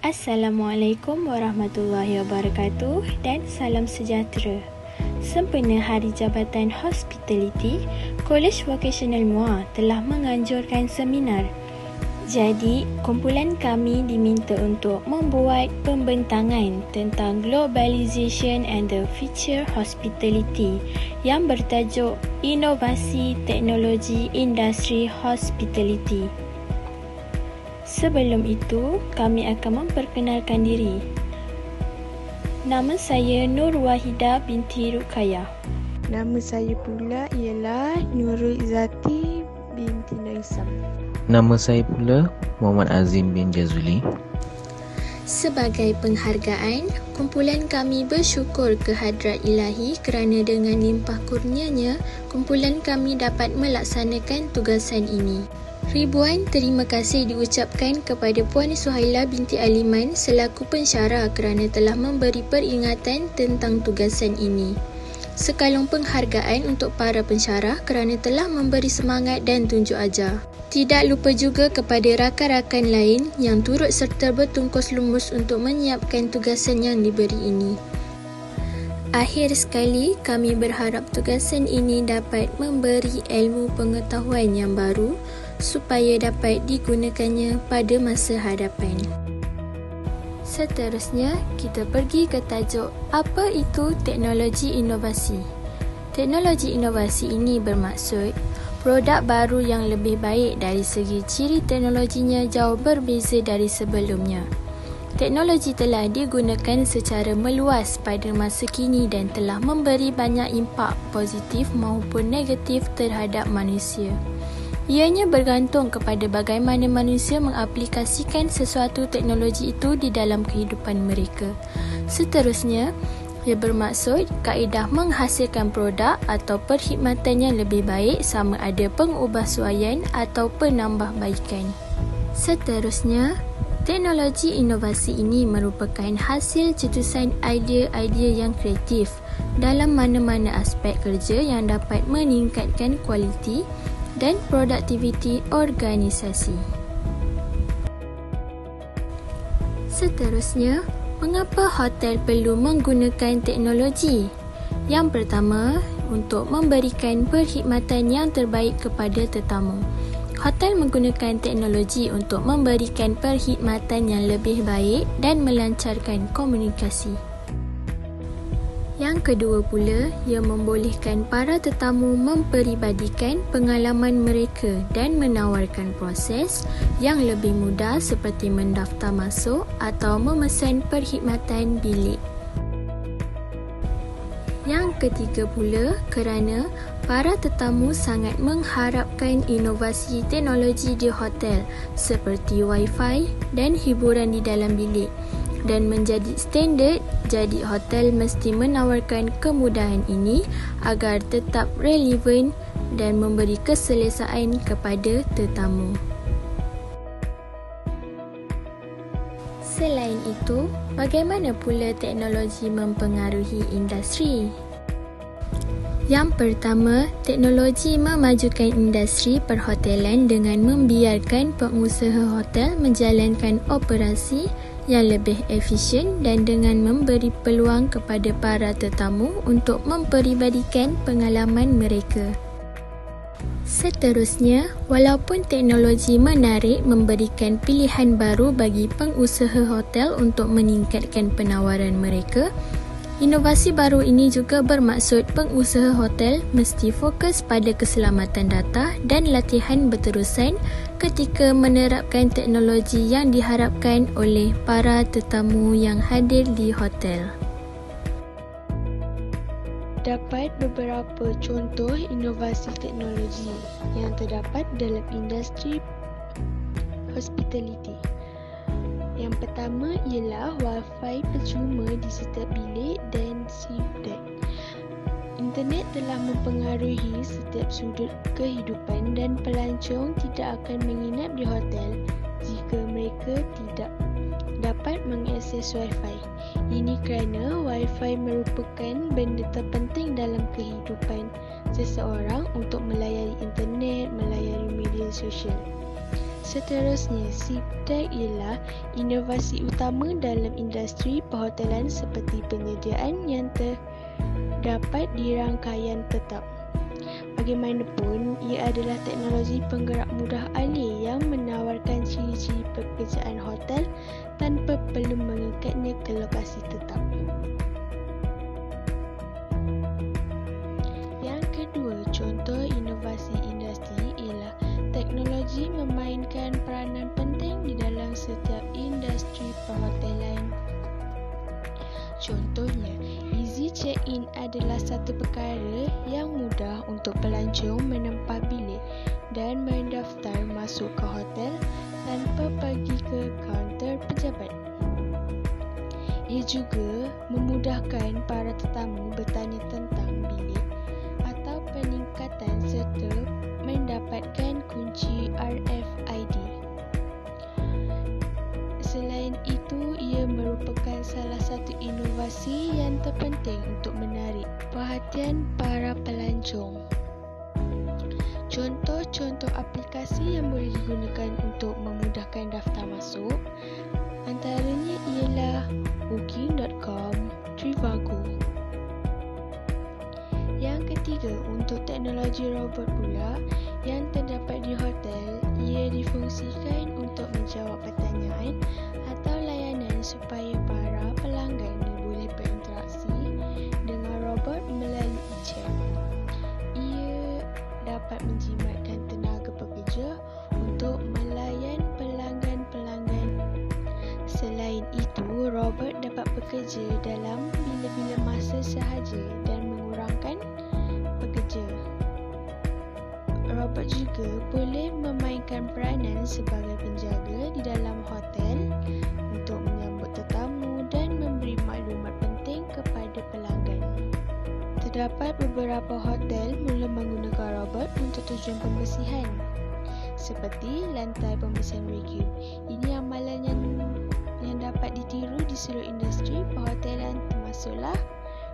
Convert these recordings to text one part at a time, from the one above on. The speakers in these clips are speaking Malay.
Assalamualaikum warahmatullahi wabarakatuh dan salam sejahtera. Sempena Hari Jabatan Hospitality, Kolej Vocational MUA telah menganjurkan seminar. Jadi, kumpulan kami diminta untuk membuat pembentangan tentang Globalization and the Future Hospitality yang bertajuk Inovasi Teknologi Industri Hospitality. Sebelum itu, kami akan memperkenalkan diri. Nama saya Nur Wahida binti Ruqayyah. Nama saya pula ialah Nurul Izzati binti Naisam. Nama saya pula Muhammad Azim bin Jazuli. Sebagai penghargaan, kumpulan kami bersyukur kehadrat Ilahi kerana dengan limpah kurnianya, kumpulan kami dapat melaksanakan tugasan ini. Ribuan terima kasih diucapkan kepada Puan Suhaila binti Aliman selaku pensyarah kerana telah memberi peringatan tentang tugasan ini. Sekalung penghargaan untuk para pensyarah kerana telah memberi semangat dan tunjuk ajar. Tidak lupa juga kepada rakan-rakan lain yang turut serta bertungkus lumus untuk menyiapkan tugasan yang diberi ini. Akhir sekali, kami berharap tugasan ini dapat memberi ilmu pengetahuan yang baru supaya dapat digunakannya pada masa hadapan. Seterusnya, kita pergi ke tajuk apa itu teknologi inovasi. Teknologi inovasi ini bermaksud produk baru yang lebih baik dari segi ciri teknologinya jauh berbeza dari sebelumnya. Teknologi telah digunakan secara meluas pada masa kini dan telah memberi banyak impak positif maupun negatif terhadap manusia. Ianya bergantung kepada bagaimana manusia mengaplikasikan sesuatu teknologi itu di dalam kehidupan mereka. Seterusnya, ia bermaksud kaedah menghasilkan produk atau perkhidmatan yang lebih baik sama ada pengubahsuaian atau penambahbaikan. Seterusnya, teknologi inovasi ini merupakan hasil cetusan idea-idea yang kreatif dalam mana-mana aspek kerja yang dapat meningkatkan kualiti dan produktiviti organisasi. Seterusnya, mengapa hotel perlu menggunakan teknologi? Yang pertama, untuk memberikan perkhidmatan yang terbaik kepada tetamu. Hotel menggunakan teknologi untuk memberikan perkhidmatan yang lebih baik dan melancarkan komunikasi. Yang kedua pula, ia membolehkan para tetamu memperibadikan pengalaman mereka dan menawarkan proses yang lebih mudah seperti mendaftar masuk atau memesan perkhidmatan bilik. Yang ketiga pula, kerana para tetamu sangat mengharapkan inovasi teknologi di hotel seperti Wi-Fi dan hiburan di dalam bilik dan menjadi standard, jadi hotel mesti menawarkan kemudahan ini agar tetap relevan dan memberi keselesaan kepada tetamu. Selain itu, bagaimana pula teknologi mempengaruhi industri? Yang pertama, teknologi memajukan industri perhotelan dengan membiarkan pengusaha hotel menjalankan operasi yang lebih efisien dan dengan memberi peluang kepada para tetamu untuk memperibadikan pengalaman mereka. Seterusnya, walaupun teknologi menarik memberikan pilihan baru bagi pengusaha hotel untuk meningkatkan penawaran mereka, inovasi baru ini juga bermaksud pengusaha hotel mesti fokus pada keselamatan data dan latihan berterusan ketika menerapkan teknologi yang diharapkan oleh para tetamu yang hadir di hotel. Dapat beberapa contoh inovasi teknologi yang terdapat dalam industri hospitality. Yang pertama ialah Wi-Fi percuma di setiap bilik dan suite deck. Internet telah mempengaruhi setiap sudut kehidupan dan pelancong tidak akan menginap di hotel jika mereka tidak dapat mengakses Wi-Fi. Ini kerana Wi-Fi merupakan benda terpenting dalam kehidupan seseorang untuk melayari internet, melayari media sosial. Seterusnya, SIPTEC ialah inovasi utama dalam industri perhotelan seperti penyediaan yang terdapat di rangkaian tetap. Bagaimanapun, ia adalah teknologi penggerak mudah alih yang menawarkan ciri-ciri pekerjaan hotel tanpa perlu mengikatnya ke lokasi tetap. Yang kedua, contoh inovasi industri ialah teknologi memainkan peranan penting di dalam setiap industri perhotelan. Contohnya, easy check-in adalah satu perkara yang mudah untuk pelancong menempah bilik dan mendaftar masuk ke hotel tanpa pergi ke kaunter pejabat. Ia juga memudahkan para tetamu bertanya tentang bilik atau peningkatan serta mendapatkan kunci RFID. Selain itu, ia merupakan salah satu inovasi yang terpenting untuk menarik perhatian para pelancong. Contoh-contoh aplikasi yang boleh digunakan untuk memudahkan daftar masuk antaranya ialah Booking.com, Trivago. Yang ketiga, untuk teknologi robot pula yang terdapat di hotel, ia difungsikan untuk menjawab pertanyaan atau layanan supaya para pelanggan boleh berinteraksi dengan robot melalui chat. Ia dapat menjimatkan tenaga pekerja untuk melayan pelanggan-pelanggan. Selain itu, robot dapat bekerja dalam bila-bila masa sahaja dan mengurangkan pekerja. Robot juga boleh memainkan peranan sebagai penjaga di dalam hotel untuk menyambut tetamu dan memberi maklumat penting kepada pelanggan. Terdapat beberapa hotel mula menggunakan robot untuk tujuan pembersihan seperti lantai pembersihan vacuum. Ini amalan yang dapat ditiru di seluruh industri perhotelan termasuklah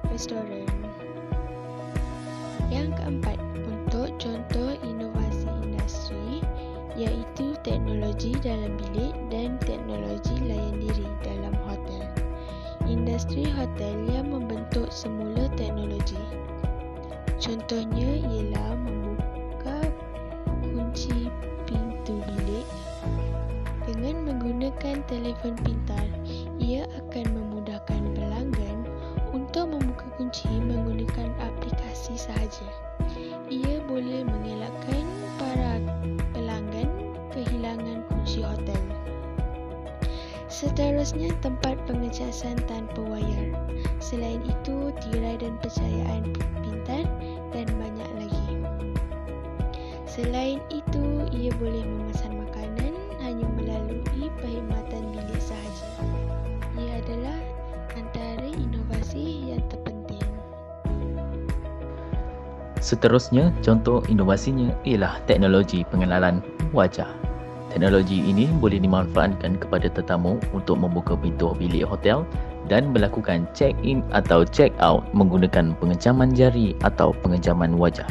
restoran. Yang keempat, untuk contoh inovasi industri iaitu teknologi dalam bilik dan teknologi layan diri dalam hotel. Industri hotel yang membentuk semula teknologi. Contohnya ialah membuka kunci pintu bilik dengan menggunakan telefon pintar. Ia akan memudahkan pelanggan untuk membuka kunci menggunakan aplikasi sahaja. Ia boleh mengelakkan para pelanggan kehilangan kunci hotel. Seterusnya, tempat pengecasan tanpa wayar. Selain itu, tirai dan percayaan pintar dan banyak lagi. Selain itu, ia boleh memesan makanan hanya melalui perkhidmatan bilik sahaja. Ia adalah antara inovasi yang terpenting. Seterusnya, contoh inovasinya ialah teknologi pengenalan wajah. Teknologi ini boleh dimanfaatkan kepada tetamu untuk membuka pintu bilik hotel dan melakukan check-in atau check-out menggunakan pengecaman jari atau pengecaman wajah.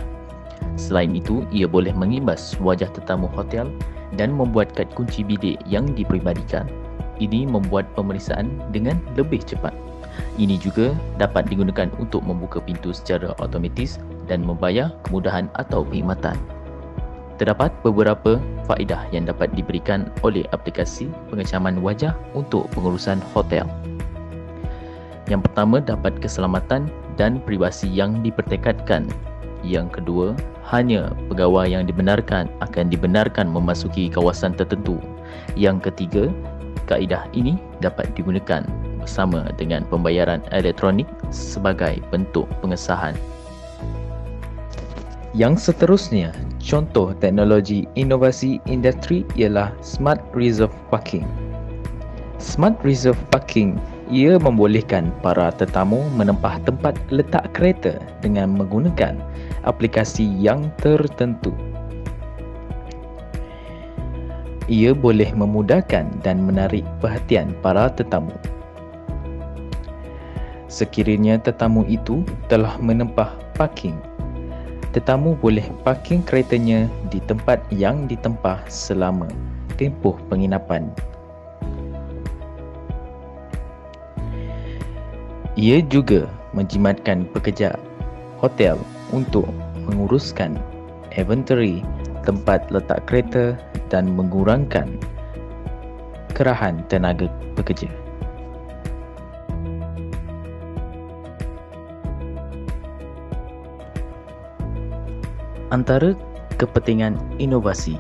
Selain itu, ia boleh mengimbas wajah tetamu hotel dan membuat kad kunci bilik yang diperibadikan. Ini membuat pemeriksaan dengan lebih cepat. Ini juga dapat digunakan untuk membuka pintu secara otomatis dan membayar kemudahan atau perkhidmatan. Terdapat beberapa faedah yang dapat diberikan oleh aplikasi pengecaman wajah untuk pengurusan hotel. Yang pertama, dapat keselamatan dan privasi yang dipertekadkan. Yang kedua, hanya pegawai yang dibenarkan akan dibenarkan memasuki kawasan tertentu. Yang ketiga, kaedah ini dapat digunakan bersama dengan pembayaran elektronik sebagai bentuk pengesahan. Yang seterusnya, contoh teknologi inovasi industri ialah Smart Reserve Parking. Smart Reserve Parking ia membolehkan para tetamu menempah tempat letak kereta dengan menggunakan aplikasi yang tertentu. Ia boleh memudahkan dan menarik perhatian para tetamu. Sekiranya tetamu itu telah menempah parking, tetamu boleh parking keretanya di tempat yang ditempah selama tempoh penginapan. Ia juga menjimatkan pekerja hotel untuk menguruskan inventory tempat letak kereta dan mengurangkan kerahan tenaga pekerja. Antara kepentingan inovasi.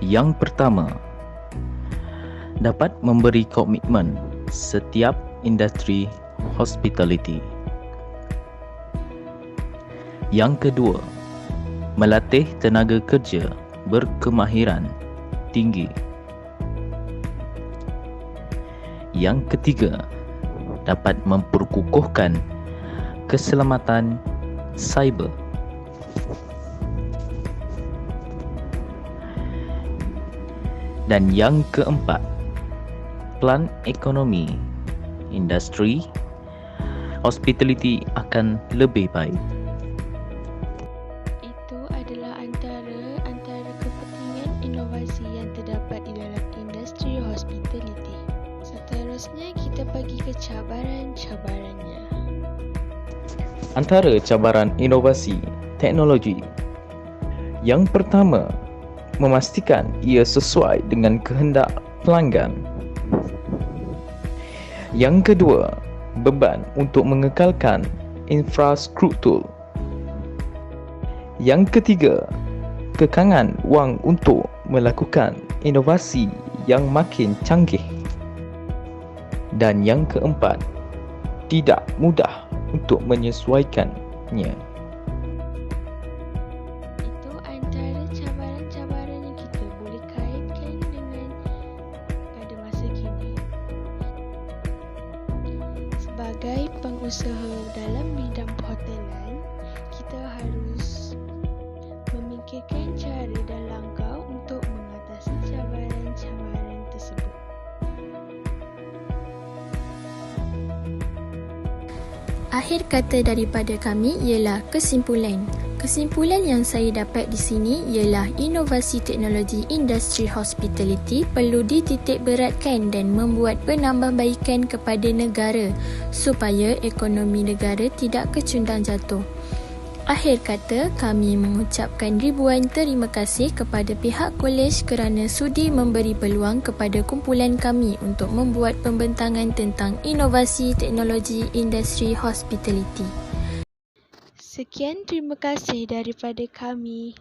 Yang pertama, dapat memberi komitmen setiap industri hospitality. Yang kedua, melatih tenaga kerja berkemahiran tinggi. Yang ketiga, dapat memperkukuhkan keselamatan cyber. Dan yang keempat, plan ekonomi industri hospitality akan lebih baik. Itu adalah antara kepentingan inovasi yang terdapat di dalam industri hospitality. Seterusnya kita pergi ke cabaran-cabarannya. Antara cabaran inovasi teknologi. Yang pertama, memastikan ia sesuai dengan kehendak pelanggan. Yang kedua, beban untuk mengekalkan infrastruktur. Yang ketiga, kekangan wang untuk melakukan inovasi yang makin canggih. Dan yang keempat, tidak mudah untuk menyesuaikannya. Itu antara cabaran-cabaran yang kita boleh kaitkan dengan pada masa kini. Sebagai pengusaha dalam bidang perhotelan, kita harus memikirkan cara dan langkah untuk mengatasi cabaran-cabaran tersebut. Akhir kata daripada kami ialah kesimpulan. Kesimpulan yang saya dapat di sini ialah inovasi teknologi industri hospitality perlu dititik beratkan dan membuat penambahbaikan kepada negara supaya ekonomi negara tidak kecundang jatuh. Akhir kata, kami mengucapkan ribuan terima kasih kepada pihak kolej kerana sudi memberi peluang kepada kumpulan kami untuk membuat pembentangan tentang inovasi teknologi industri hospitality. Sekian, terima kasih daripada kami.